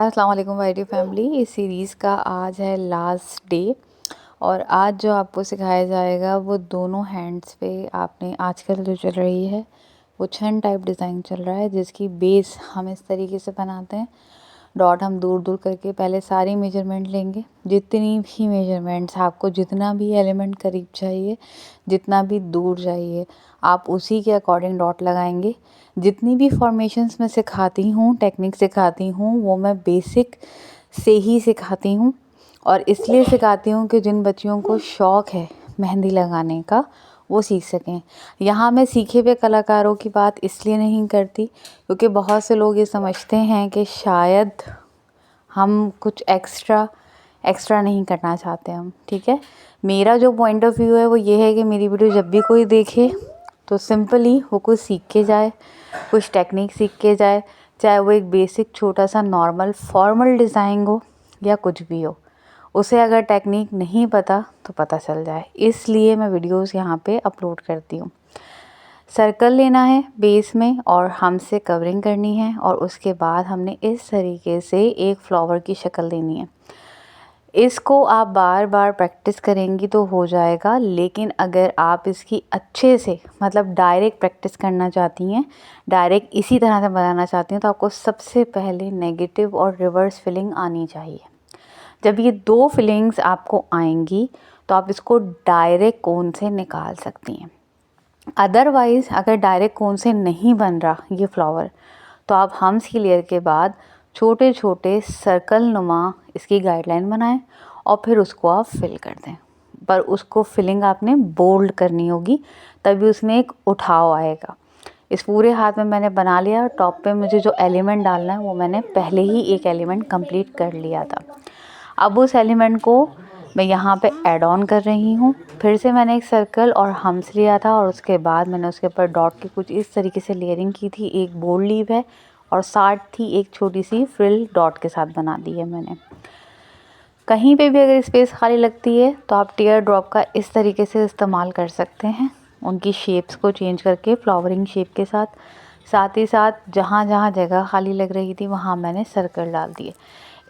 अस्सलाम वालेकुम my dear family. इस सीरीज़ का आज है लास्ट डे और आज जो आपको सिखाया जाएगा वो दोनों हैंड्स पे आपने आजकल जो चल रही है वो छन टाइप डिज़ाइन चल रहा है, जिसकी बेस हम इस तरीके से बनाते हैं। डॉट हम दूर दूर करके पहले सारी मेजरमेंट लेंगे, जितनी भी मेजरमेंट्स आपको, जितना भी एलिमेंट करीब चाहिए, जितना भी दूर चाहिए, आप उसी के अकॉर्डिंग डॉट लगाएंगे। जितनी भी फॉर्मेशंस मैं सिखाती हूँ, टेक्निक सिखाती हूँ, वो मैं बेसिक से ही सिखाती हूँ और इसलिए सिखाती हूँ कि जिन बच्चियों को शौक़ है मेहंदी लगाने का वो सीख सकें। यहाँ मैं सीखे हुए कलाकारों की बात इसलिए नहीं करती क्योंकि बहुत से लोग ये समझते हैं कि शायद हम कुछ एक्स्ट्रा नहीं करना चाहते हम, ठीक है। मेरा जो पॉइंट ऑफ व्यू है वो ये है कि मेरी वीडियो जब भी कोई देखे तो सिंपली वो कुछ सीख के जाए, कुछ टेक्निक सीख के जाए, चाहे वो एक बेसिक छोटा सा नॉर्मल फॉर्मल डिज़ाइन हो या कुछ भी हो। उसे अगर टेक्निक नहीं पता तो पता चल जाए, इसलिए मैं वीडियोस यहाँ पे अपलोड करती हूँ। सर्कल लेना है बेस में और हमसे कवरिंग करनी है और उसके बाद हमने इस तरीके से एक फ्लावर की शक्ल देनी है। इसको आप बार बार प्रैक्टिस करेंगी तो हो जाएगा, लेकिन अगर आप इसकी अच्छे से मतलब डायरेक्ट प्रैक्टिस करना चाहती हैं, डायरेक्ट इसी तरह से बनाना चाहती हैं, तो आपको सबसे पहले नेगेटिव और रिवर्स फिलिंग आनी चाहिए। जब ये दो फिलिंग्स आपको आएंगी तो आप इसको डायरेक्ट कोन से निकाल सकती हैं। अदरवाइज़ अगर डायरेक्ट कोन से नहीं बन रहा ये फ्लावर तो आप हम्स की लेयर के बाद छोटे छोटे सर्कल नुमा इसकी गाइडलाइन बनाएं और फिर उसको आप फिल कर दें। पर उसको फिलिंग आपने बोल्ड करनी होगी, तभी उसमें एक उठाव आएगा। इस पूरे हाथ में मैंने बना लिया और टॉप पे मुझे जो एलिमेंट डालना है वो मैंने पहले ही एक एलिमेंट कंप्लीट कर लिया था। अब उस एलिमेंट को मैं यहाँ पे ऐड ऑन कर रही हूँ। फिर से मैंने एक सर्कल और हम्स लिया था और उसके बाद मैंने उसके ऊपर डॉट की कुछ इस तरीके से लेयरिंग की थी। एक बोल्ड लीव है और साथ ही एक छोटी सी फ्रिल डॉट के साथ बना दी है मैंने। कहीं पे भी अगर स्पेस खाली लगती है तो आप टीयर ड्रॉप का इस तरीके से इस्तेमाल कर सकते हैं, उनकी शेप्स को चेंज करके फ्लावरिंग शेप के साथ। साथ ही साथ जहाँ जहाँ जगह खाली लग रही थी वहाँ मैंने सर्कल डाल दिए।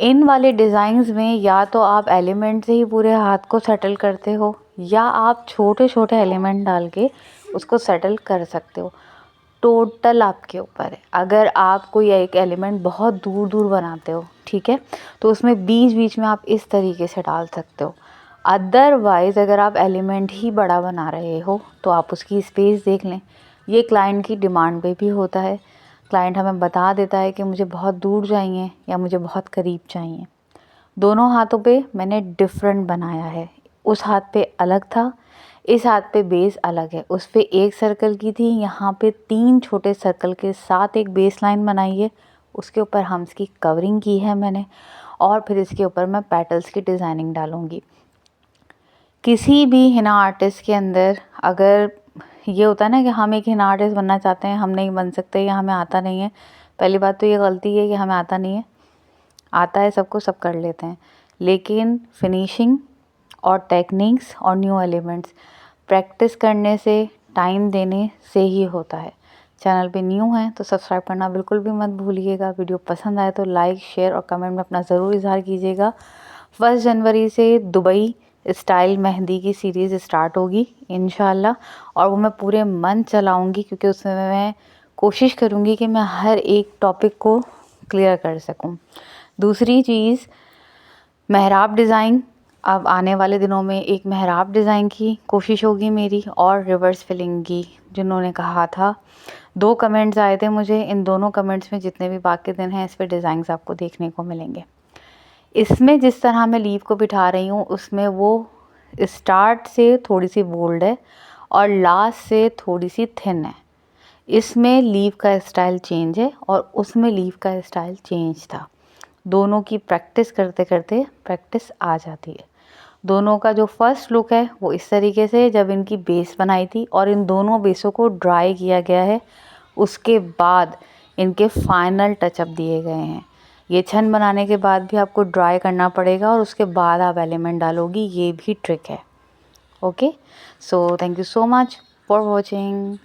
इन वाले डिज़ाइंस में या तो आप एलिमेंट से ही पूरे हाथ को सेटल करते हो या आप छोटे छोटे एलिमेंट डाल के उसको सेटल कर सकते हो। टोटल आपके ऊपर है। अगर आप कोई एक एलिमेंट बहुत दूर दूर बनाते हो, ठीक है, तो उसमें बीच बीच में आप इस तरीके से डाल सकते हो। अदरवाइज़ अगर आप एलिमेंट ही बड़ा बना रहे हो तो आप उसकी स्पेस देख लें। ये क्लाइंट की डिमांड पे भी होता है। क्लाइंट हमें बता देता है कि मुझे बहुत दूर चाहिए या मुझे बहुत करीब चाहिए। दोनों हाथों पे मैंने डिफरेंट बनाया है। उस हाथ पे अलग था, इस हाथ पे बेस अलग है। उस पे एक सर्कल की थी, यहाँ पे 3 छोटे सर्कल के साथ एक बेस लाइन बनाई है। उसके ऊपर हम्स की कवरिंग की है मैंने और फिर इसके ऊपर मैं पेटल्स की डिज़ाइनिंग डालूँगी। किसी भी हिना आर्टिस्ट के अंदर अगर ये होता है ना कि हम एक हिना आर्टिस्ट बनना चाहते हैं, हम नहीं बन सकते या हमें आता नहीं है, पहली बात तो ये गलती है कि हमें आता नहीं है। आता है सबको, सब कर लेते हैं, लेकिन फिनिशिंग और टेक्निक्स और न्यू एलिमेंट्स प्रैक्टिस करने से, टाइम देने से ही होता है। चैनल पे न्यू हैं तो सब्सक्राइब करना बिल्कुल भी मत भूलिएगा। वीडियो पसंद आए तो लाइक, शेयर और कमेंट में अपना ज़रूर इज़हार कीजिएगा। 1 जनवरी से दुबई स्टाइल मेहंदी की सीरीज़ स्टार्ट होगी इंशाल्लाह और वो मैं पूरे मन चलाऊँगी क्योंकि उसमें मैं कोशिश करूँगी कि मैं हर एक टॉपिक को क्लियर कर सकूँ। दूसरी चीज़, मेहराब डिज़ाइन, अब आने वाले दिनों में एक मेहराब डिज़ाइन की कोशिश होगी मेरी और रिवर्स फिलिंग की, जिन्होंने कहा था। 2 कमेंट्स आए थे मुझे, इन दोनों कमेंट्स में जितने भी बाकी दिन हैं इस पे डिज़ाइंस आपको देखने को मिलेंगे। इसमें जिस तरह मैं लीव को बिठा रही हूँ उसमें वो स्टार्ट से थोड़ी सी बोल्ड है और लास्ट से थोड़ी सी थिन है। इसमें लीव का स्टाइल चेंज है और उसमें लीव का स्टाइल चेंज था। दोनों की प्रैक्टिस करते करते प्रैक्टिस आ जाती है। दोनों का जो फर्स्ट लुक है वो इस तरीके से जब इनकी बेस बनाई थी और इन दोनों बेसों को ड्राई किया गया है, उसके बाद इनके फाइनल टचअप दिए गए हैं। ये छन बनाने के बाद भी आपको ड्राई करना पड़ेगा और उसके बाद आप एलिमेंट डालोगी, ये भी ट्रिक है। Okay, so thank you so much for watching.